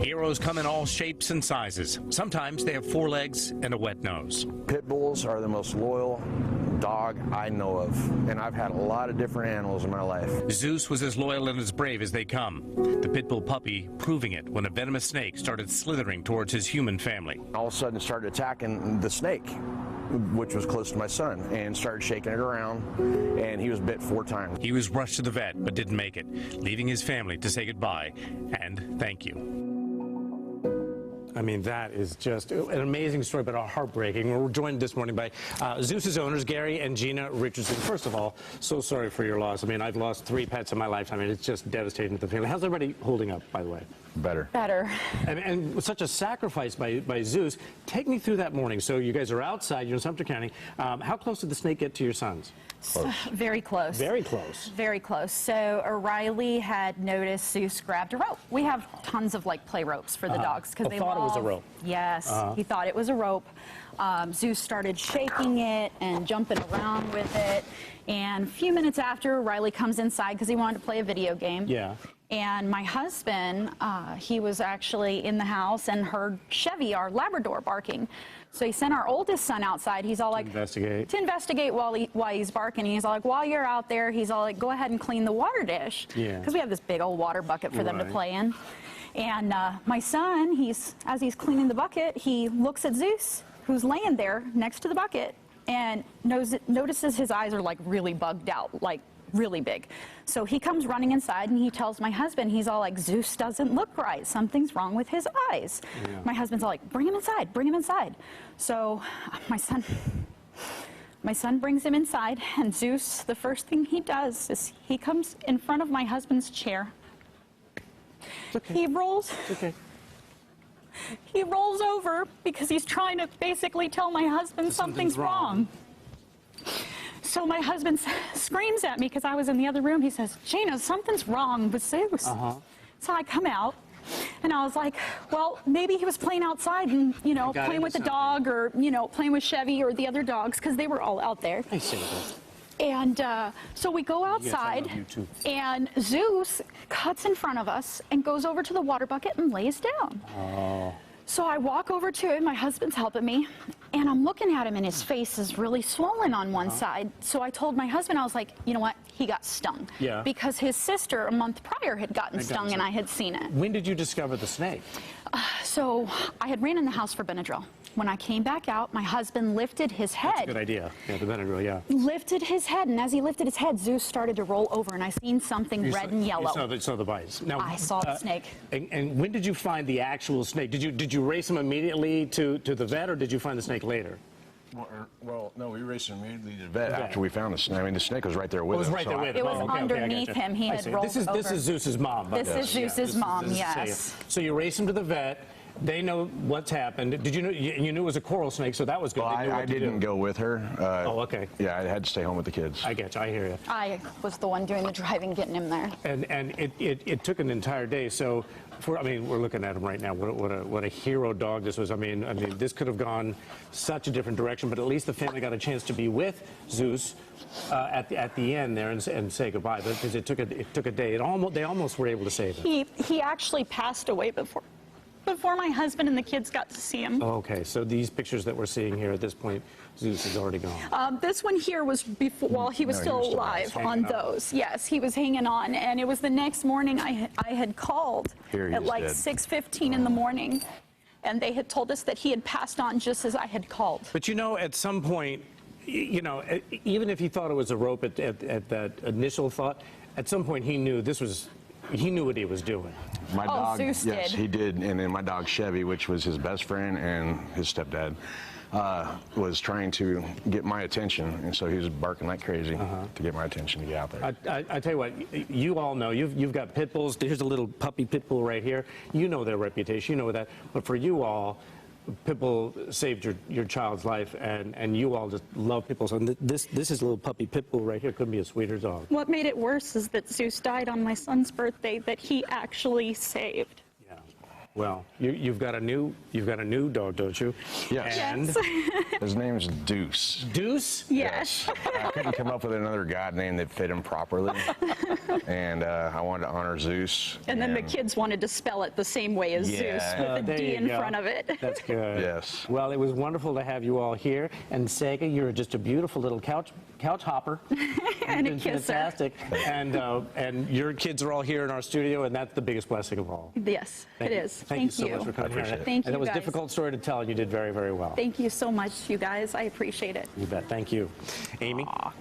Heroes come in all shapes and sizes. Sometimes they have 4 legs and a wet nose. Pit bulls are the most loyal dog I know of, and I've had a lot of different animals in my life. Zeus was as loyal and as brave as they come. The pit bull puppy proving it when a venomous snake started slithering towards his human family. All of a sudden it started attacking the snake, which was close to my son, and started shaking it around, and he was bit 4 times. He was rushed to the vet but didn't make it, leaving his family to say goodbye and thank you. I mean, that is just an amazing story, but heartbreaking. We're joined this morning by Zeus's owners, Gary and Gina Richardson. First of all, so sorry for your loss. I mean, I've lost 3 pets in my lifetime, and it's just devastating to the family. How's everybody holding up, by the way? Better. Better. And such a sacrifice by Zeus. Take me through that morning. So you guys are outside, you're in Sumter County. How close did the snake get to your sons? So, very close. Very close. Very close. So O'Reilly had noticed Zeus grabbed a rope. We have tons of like play ropes for the dogs because they thought it was a rope. Yes, he thought it was a rope. Zeus started shaking it and jumping around with it. And a few minutes after, O'Reilly comes inside because he wanted to play a video game. Yeah. And my husband, he was actually in the house and heard Chevy, our Labrador, barking. So he sent our oldest son outside. He's all like, to investigate while he's barking. He's all like, while you're out there, he's all like, go ahead and clean the water dish. Yeah. Because we have this big old water bucket for them to play in. And my son, as he's cleaning the bucket, he looks at Zeus, who's laying there next to the bucket, and notices his eyes are like really bugged out, like really big. So he comes running inside and he tells my husband, he's all like, Zeus doesn't look right. Something's wrong with his eyes. Yeah. My husband's all like, bring him inside, bring him inside. So my son brings him inside, and Zeus, the first thing he does is he comes in front of my husband's chair. It's okay. He rolls. It's okay. He rolls over because he's trying to basically tell my husband something's wrong. So my husband screams at me because I was in the other room. He says, Gina, something's wrong with Zeus. So I come out, and I was like, well, maybe he was playing outside and, you know, playing with the dog, or, you know, playing with Chevy or the other dogs, because they were all out there. I see this. And so we go outside, and Zeus cuts in front of us and goes over to the water bucket and lays down. So I walk over to him, my husband's helping me, and I'm looking at him, and his face is really swollen on one side. So I told my husband, I was like, you know what, he got stung. Yeah. Because his sister a month prior had gotten stung, and I had seen it. When did you discover the snake? So I had ran in the house for Benadryl. When I came back out, my husband lifted his head. That's a good idea. Yeah, the Benadryl, yeah. Lifted his head, and as he lifted his head, Zeus started to roll over, and I seen something red and yellow. You saw the bites. Now, I saw the snake. And when did you find the actual snake? Did you race him immediately to the vet, or did you find the snake later? Well, no, we raced him immediately to the vet after we found the snake. I mean, the snake was right there with him. It was right there with him. It was underneath him. He had rolled over. This is Zeus's mom. This is Zeus's mom, yes. So you race him to the vet. They know what's happened. Did you know? You knew it was a coral snake, so that was good. Well, I didn't go with her. Oh, okay. Yeah, I had to stay home with the kids. I get you. I hear you. I was the one doing the driving, getting him there. And it took an entire day. So, I mean, we're looking at him right now. What a hero dog this was. I mean, this could have gone such a different direction, but at least the family got a chance to be with Zeus at the end there and say goodbye. Because it took a day. They almost were able to save him. He actually passed away before my husband and the kids got to see him. Okay, so these pictures that we're seeing here at this point, Zeus is already gone. This one here was before, while he was still alive on those. Yes, he was hanging on, and it was the next morning I had called at like 6:15 in the morning, and they had told us that he had passed on just as I had called. But you know, at some point, you know, even if he thought it was a rope at that initial thought, at some point he knew he knew what he was doing. My dog, Zeus yes, did. he did. And then my dog Chevy, which was his best friend and his stepdad, was trying to get my attention, and so he was barking like crazy to get my attention to get out there. I tell you what, you all know, you've got pit bulls. Here's a little puppy pit bull right here. You know their reputation, you know that. But for you all, pit bull saved your child's life, and you all just love pit bulls. And this is a little puppy pit bull right here. Couldn't be a sweeter dog. What made it worse is that Zeus died on my son's birthday that he actually saved. Yeah. Well, you've got a new dog, don't you? Yes. And his name's Deuce. Deuce? Yes. I couldn't come up with another god name that fit him properly. And I wanted to honor Zeus. And then the kids wanted to spell it the same way as Yeah. Zeus with a There D you in go. front of it. That's good. Yes. Well, it was wonderful to have you all here. And Sega, you're just a beautiful little couch hopper. And a It's kisser. fantastic. And your kids are all here in our studio, and that's the biggest blessing of all. Yes, Thank it you. is. Thank you so much for coming appreciate here. it. Thank And you, it was a guys. difficult story to tell, and you did very, very well. Thank you so much, you guys. I appreciate it. You bet. Thank you. Amy? My